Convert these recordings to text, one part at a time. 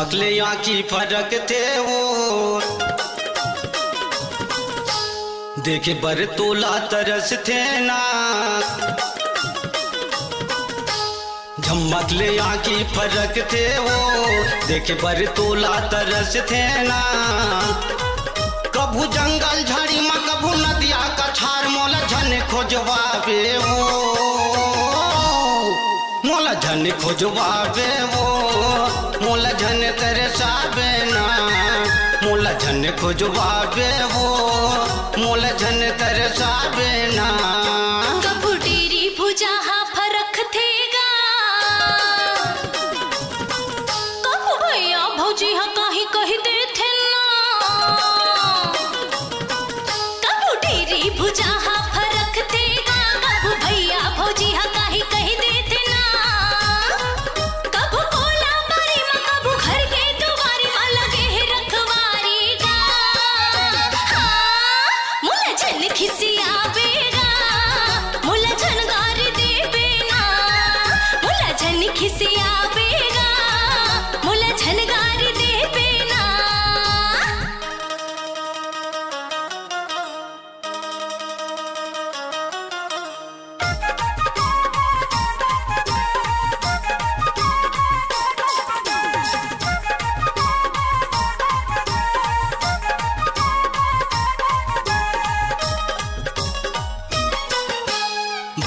झमकले आँखी फरक थे वो देखे बर तोला तरस थे ना झमकले आँखी फरक थे वो देखे बर तोला तरस थे ना कभू जंगल झाड़ी में कभू नदिया कछार मोला झन खोजवावे वो मोला झन खोजवावे वो मोला झन तरसावे ना मोला झन खोजवावे वो मोला झन तरसावे ना कभू डेरी भुजा फरक थेगा कभू भैया भौजी काही कही दे थे ना कभू डेरी भुजा फरक थेगा कभू भैया भौजी काही कही दे थे ना कभू कोला बारी में कभू घर के दुआरी में लगे है रखवारी का हाँ मोला झन खिसियावेगा मोला झन गार देवे ना मोला झन खिसियावेगा मोला झन गार देवे ना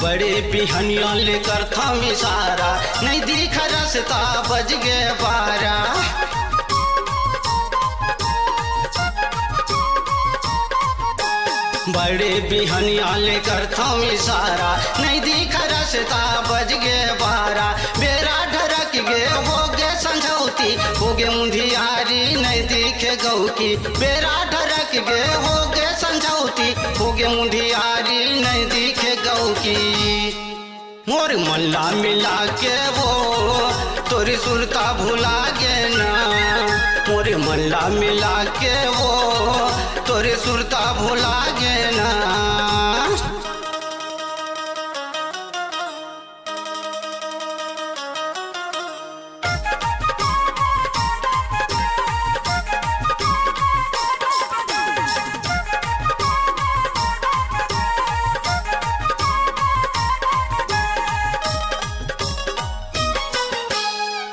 बड़े बिहनिया लेकर था मिसारा नहीं दिख रसता बज गे 12 बड़े बिहनिया लेकर था मिसारा नहीं दिख रसता बज गे 12 बेरा ढरक गे हो गे संझौती हो गे मुंधियारी नहीं दिखे गौ की बेरा ढरक गे हो गे संझौती हो गे मुंधियारी नहीं दिखे गौ की मोर मल्ला मिला के वो तोरी सुरता भुला गे ना मोर मल्ला मिला के वो तोरी सुरता भुला गे ना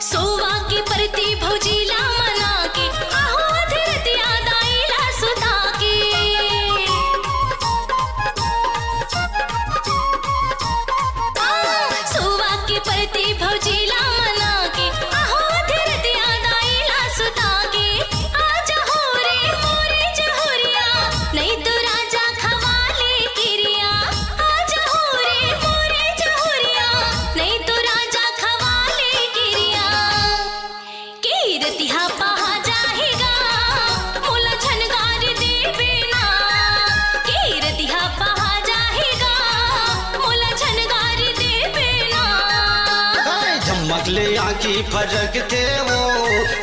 सोवा की परती भौजीला मना के आहो धरत याद आईला सुता के सोवा की परती भौजीला मना के आहो धरत याद आईला सुता के आजा हो रे मोरे जहुरिया नहीं तो राजा खवाले किरिया आजा हो रे मोरे जहुरिया नहीं तो राजा खवाले किरिया कीरतिहा पहा जाएगा मोला झनगार देवे ना कीरतिहा पहा जाएगा मोला झनगार देवे ना झमकले आँखी फरक थे वो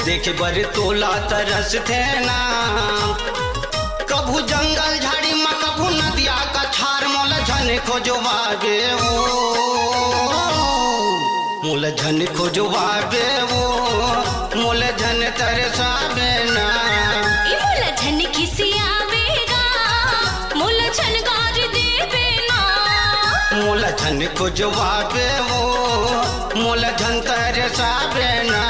देखे बर तोला तरस थे ना कभू जंगल झाड़ी में कभू नदिया कछार मोला झन खोजवावे वो मोला झन खोजवावे वो मोला झन तरसावे ना ई मोला झन खिसियावेगा मोला झनगार देवे ना मोला झन खोजवावे वो मोला झन तरसावे ना